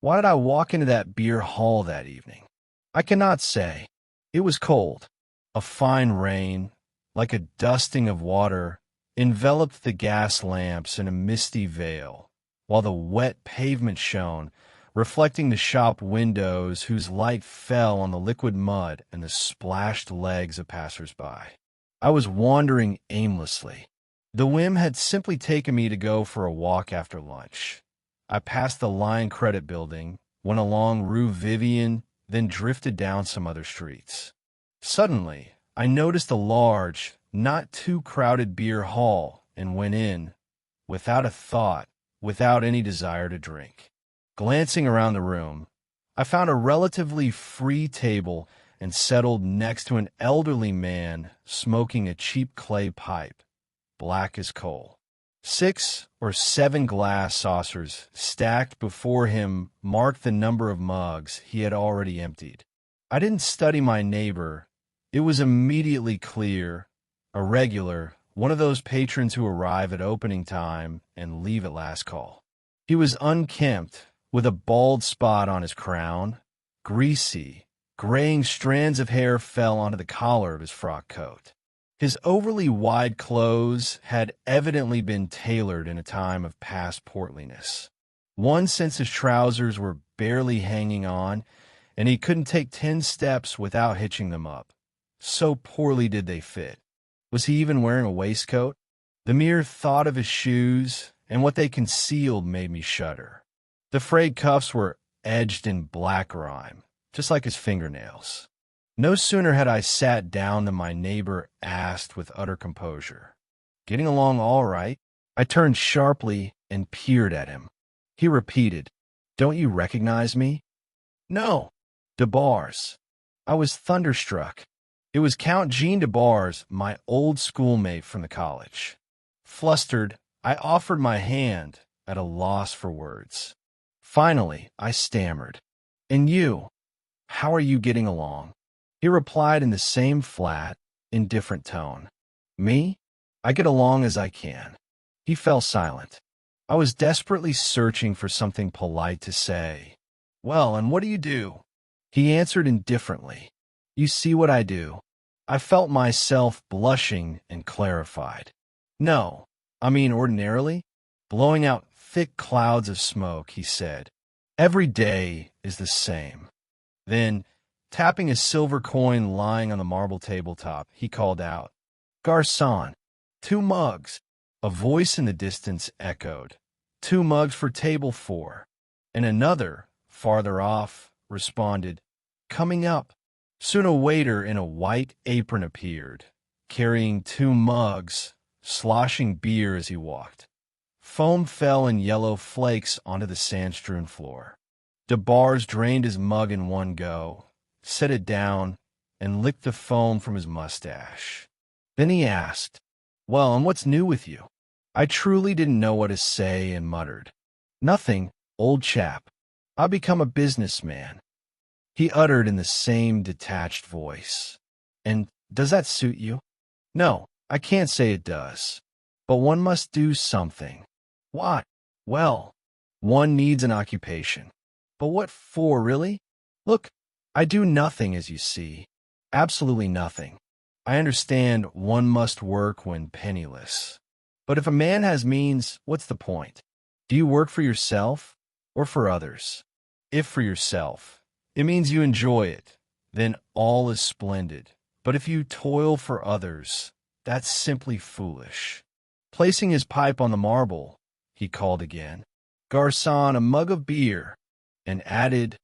Why did I walk into that beer hall that evening? I cannot say. It was cold. A fine rain, like a dusting of water, enveloped the gas lamps in a misty veil, while the wet pavement shone, reflecting the shop windows whose light fell on the liquid mud and the splashed legs of passers-by. I was wandering aimlessly. The whim had simply taken me to go for a walk after lunch. I passed the Lion Credit Building, went along Rue Vivian, then drifted down some other streets. Suddenly, I noticed a large, not too crowded beer hall and went in, without a thought, without any desire to drink. Glancing around the room, I found a relatively free table and settled next to an elderly man smoking a cheap clay pipe, black as coal. 6 or 7 glass saucers stacked before him marked the number of mugs he had already emptied. I didn't study my neighbor. It was immediately clear, a regular, one of those patrons who arrive at opening time and leave at last call. He was unkempt, with a bald spot on his crown. Greasy, graying strands of hair fell onto the collar of his frock coat. His overly wide clothes had evidently been tailored in a time of past portliness. One since his trousers were barely hanging on, and he couldn't take 10 steps without hitching them up. So poorly did they fit. Was he even wearing a waistcoat? The mere thought of his shoes and what they concealed made me shudder. The frayed cuffs were edged in black grime, just like his fingernails. No sooner had I sat down than my neighbor asked with utter composure, "Getting along all right?" I turned sharply and peered at him. He repeated, "Don't you recognize me?" "No." "De Barrès." I was thunderstruck. It was Count Jean de Barrès, my old schoolmate from the college. Flustered, I offered my hand, at a loss for words. Finally, I stammered, "And you? How are you getting along?" He replied in the same flat, indifferent tone. "Me? I get along as I can." He fell silent. I was desperately searching for something polite to say. "Well, and what do you do?" He answered indifferently, "You see what I do." I felt myself blushing and clarified. "No, I mean ordinarily, blowing out thick clouds of smoke," he said. "Every day is the same." Then, tapping a silver coin lying on the marble tabletop, he called out, "Garçon, 2 mugs." A voice in the distance echoed, "2 mugs for table 4." And another, farther off, responded, "Coming up." Soon a waiter in a white apron appeared, carrying 2 mugs, sloshing beer as he walked. Foam fell in yellow flakes onto the sand-strewn floor. De Barrès drained his mug in one go, set it down, and licked the foam from his mustache. Then he asked, "Well, and what's new with you?" I truly didn't know what to say and muttered, "Nothing, old chap. I've become a businessman." He uttered in the same detached voice, "And does that suit you?" "No, I can't say it does. But one must do something." "What?" "Well, one needs an occupation." "But what for, really?" "Look, I do nothing, as you see. Absolutely nothing. I understand one must work when penniless. But if a man has means, what's the point? Do you work for yourself or for others? If for yourself, it means you enjoy it. Then all is splendid. But if you toil for others, that's simply foolish." Placing his pipe on the marble, he called again, "Garçon, a mug of beer," and added,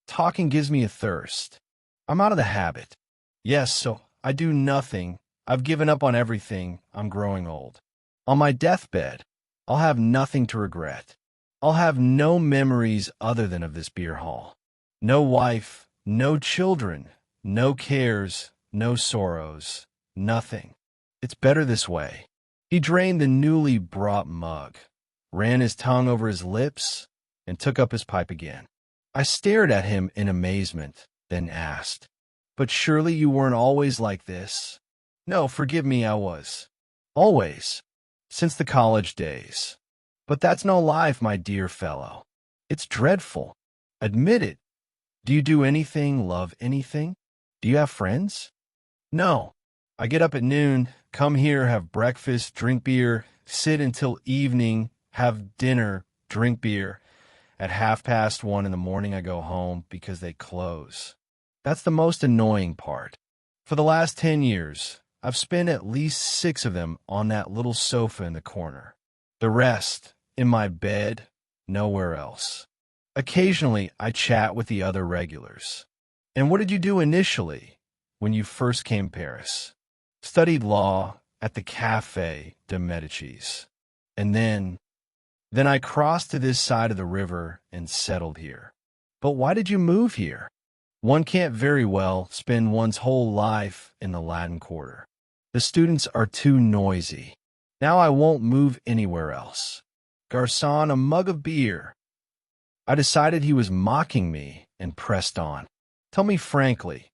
"Talking gives me a thirst. I'm out of the habit. Yes, so I do nothing. I've given up on everything. I'm growing old. On my deathbed, I'll have nothing to regret. I'll have no memories other than of this beer hall. No wife, no children, no cares, no sorrows, nothing. It's better this way." He drained the newly brought mug, ran his tongue over his lips, and took up his pipe again. I stared at him in amazement, then asked, "But surely you weren't always like this?" "No, forgive me, I was. Always. Since the college days. But that's no life, my dear fellow. It's dreadful. Admit it. Do you do anything, love anything? Do you have friends? No. I get up at noon, come here, have breakfast, drink beer, sit until evening, have dinner, drink beer. At 1:30 in the morning, I go home because they close. That's the most annoying part. For the last 10 years, I've spent at least 6 of them on that little sofa in the corner. The rest, in my bed, nowhere else. Occasionally, I chat with the other regulars. And what did you do initially when you first came to Paris? Studied law at the Café de Medicis. And then I crossed to this side of the river and settled here. But why did you move here? One can't very well spend one's whole life in the Latin Quarter. The students are too noisy. Now I won't move anywhere else. Garçon, a mug of beer. I decided he was mocking me and pressed on. Tell me frankly,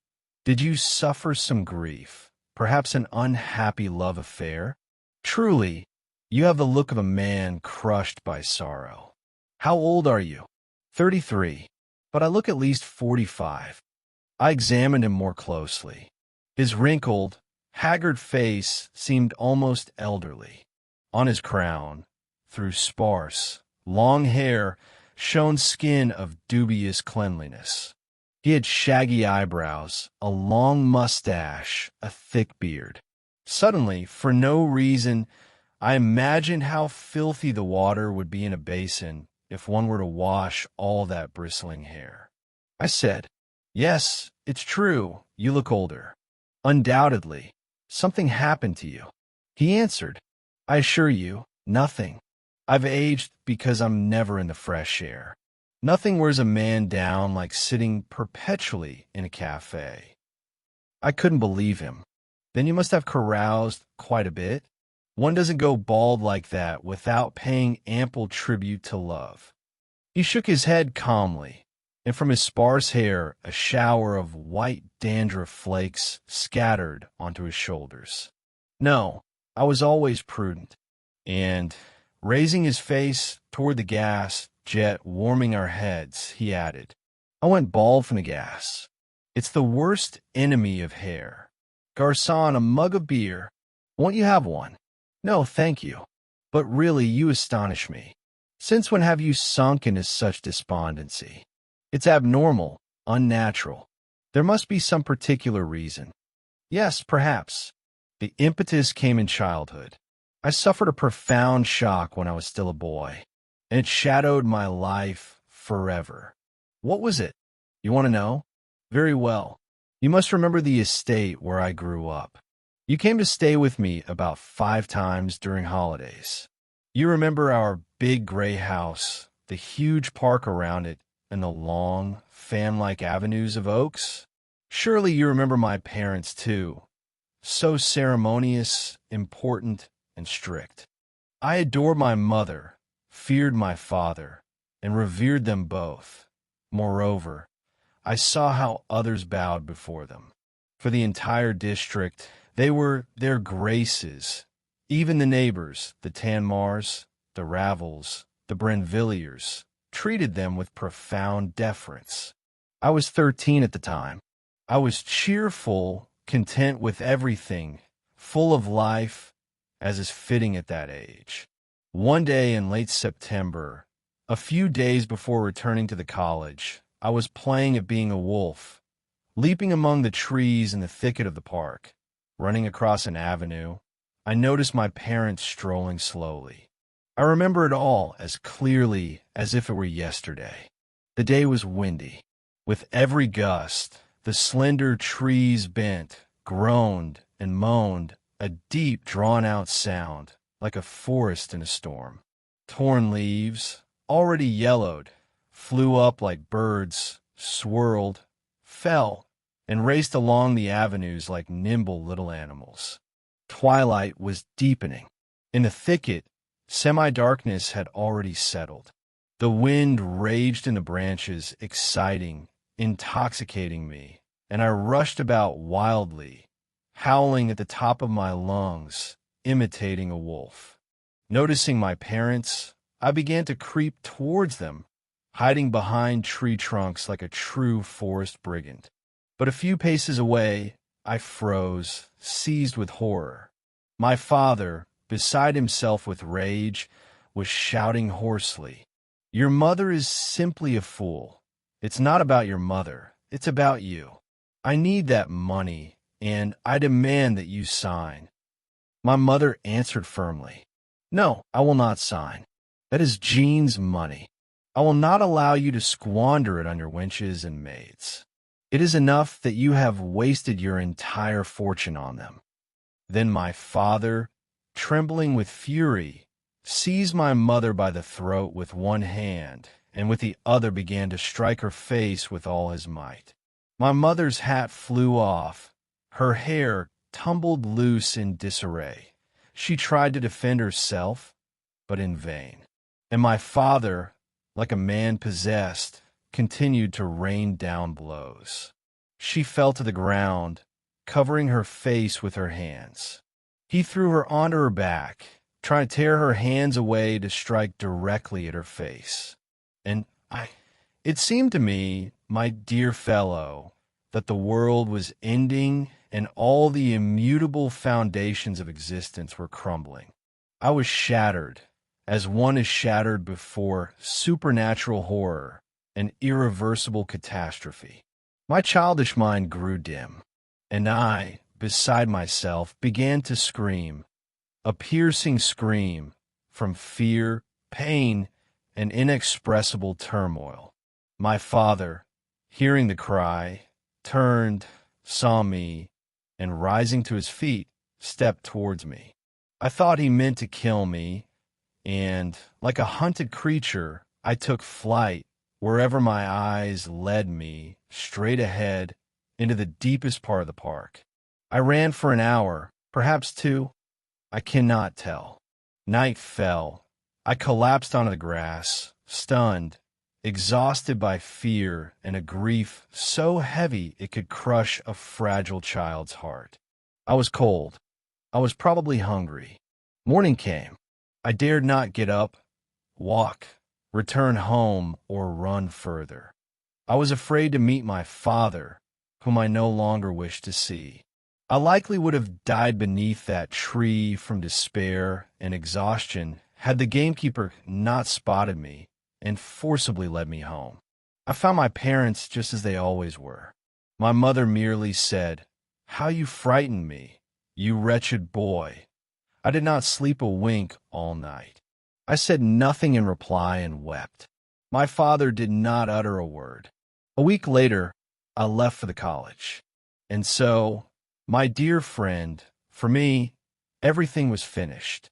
did you suffer some grief, perhaps an unhappy love affair? Truly, you have the look of a man crushed by sorrow. How old are you? 33, but I look at least 45. I examined him more closely. His wrinkled, haggard face seemed almost elderly. On his crown, through sparse, long hair, shone skin of dubious cleanliness. He had shaggy eyebrows, a long mustache, a thick beard. Suddenly, for no reason, I imagined how filthy the water would be in a basin if one were to wash all that bristling hair. I said, "Yes, it's true, you look older. Undoubtedly, something happened to you." He answered, "I assure you, nothing. I've aged because I'm never in the fresh air. Nothing wears a man down like sitting perpetually in a cafe." I couldn't believe him. Then you must have caroused quite a bit. One doesn't go bald like that without paying ample tribute to love. He shook his head calmly, and from his sparse hair a shower of white dandruff flakes scattered onto his shoulders. "No, I was always prudent." And, raising his face toward the gas jet warming our heads, he added, "I went bald from the gas. It's the worst enemy of hair. Garçon, a mug of beer. Won't you have one?" "No, thank you. But really, you astonish me. Since when have you sunk into such despondency? It's abnormal, unnatural. There must be some particular reason." "Yes, perhaps. The impetus came in childhood. I suffered a profound shock when I was still a boy, and it shadowed my life forever." "What was it? You want to know?" "Very well. You must remember the estate where I grew up. You came to stay with me about 5 times during holidays. You remember our big gray house, the huge park around it, and the long, fan-like avenues of oaks? Surely you remember my parents, too. So ceremonious, important, and strict. I adored my mother, feared my father, and revered them both. Moreover, I saw how others bowed before them. For the entire district, they were their graces. Even the neighbors, the Tanmars, the Ravels, the Brenvilliers, treated them with profound deference. I was 13 at the time. I was cheerful, content with everything, full of life, as is fitting at that age. One day in late September, a few days before returning to the college, I was playing at being a wolf, leaping among the trees in the thicket of the park. Running across an avenue, I noticed my parents strolling slowly. I remember it all as clearly as if it were yesterday. The day was windy. With every gust, the slender trees bent, groaned, and moaned, a deep, drawn-out sound, like a forest in a storm. Torn leaves, already yellowed, flew up like birds, swirled, fell, and raced along the avenues like nimble little animals. Twilight was deepening. In the thicket, semi-darkness had already settled. The wind raged in the branches, exciting, intoxicating me, and I rushed about wildly, howling at the top of my lungs, imitating a wolf. Noticing my parents, I began to creep towards them, hiding behind tree trunks like a true forest brigand. But a few paces away, I froze, seized with horror. My father, beside himself with rage, was shouting hoarsely, "Your mother is simply a fool. It's not about your mother. It's about you. I need that money, and I demand that you sign." My mother answered firmly, "No, I will not sign. That is Jean's money. I will not allow you to squander it on your wenches and maids. It is enough that you have wasted your entire fortune on them." Then my father, trembling with fury, seized my mother by the throat with one hand, and with the other began to strike her face with all his might. My mother's hat flew off. Her hair tumbled loose in disarray. She tried to defend herself, but in vain. And my father, like a man possessed, continued to rain down blows. She fell to the ground, covering her face with her hands. He threw her onto her back, trying to tear her hands away to strike directly at her face. And it seemed to me, my dear fellow, that the world was ending and all the immutable foundations of existence were crumbling. I was shattered, as one is shattered before supernatural horror, an irreversible catastrophe. My childish mind grew dim, and I, beside myself, began to scream, a piercing scream from fear, pain, and inexpressible turmoil. My father, hearing the cry, turned, saw me, and rising to his feet, stepped towards me. I thought he meant to kill me, and, like a hunted creature, I took flight wherever my eyes led me, straight ahead, into the deepest part of the park. I ran for an hour, perhaps two. I cannot tell. Night fell. I collapsed onto the grass, stunned, exhausted by fear and a grief so heavy it could crush a fragile child's heart. I was cold. I was probably hungry. Morning came. I dared not get up, walk, return home, or run further. I was afraid to meet my father, whom I no longer wished to see. I likely would have died beneath that tree from despair and exhaustion had the gamekeeper not spotted me and forcibly led me home. I found my parents just as they always were. My mother merely said, "How you frightened me, you wretched boy." I did not sleep a wink all night. I said nothing in reply and wept. My father did not utter a word. A week later, I left for the college. And so, my dear friend, for me, everything was finished.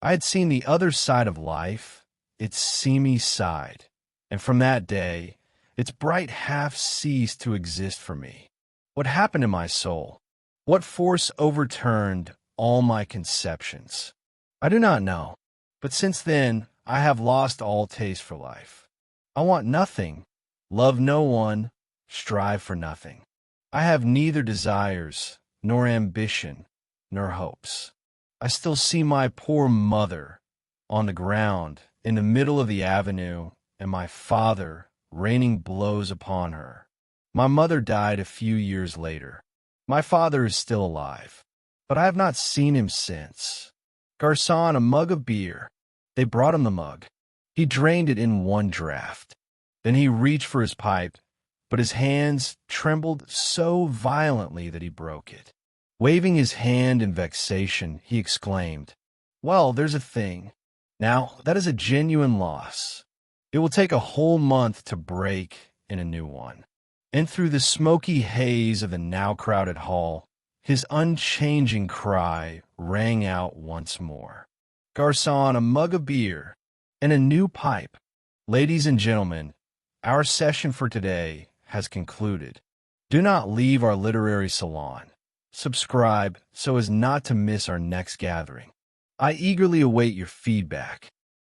I had seen the other side of life, its seamy side, and from that day, its bright half ceased to exist for me. What happened to my soul? What force overturned all my conceptions? I do not know, but since then, I have lost all taste for life. I want nothing, love no one, strive for nothing. I have neither desires, nor ambition, nor hopes. I still see my poor mother on the ground in the middle of the avenue, and my father raining blows upon her. My mother died a few years later. My father is still alive, but I have not seen him since. Garçon, a mug of beer. They brought him the mug. He drained it in one draught. Then he reached for his pipe, but his hands trembled so violently that he broke it. Waving his hand in vexation, he exclaimed, "Well, there's a thing. Now, that is a genuine loss. It will take a whole month to break in a new one." And through the smoky haze of the now crowded hall, his unchanging cry rang out once more. "Garçon, a mug of beer and a new pipe." Ladies and gentlemen, our session for today has concluded. Do not leave our literary salon. Subscribe so as not to miss our next gathering. I eagerly await your feedback.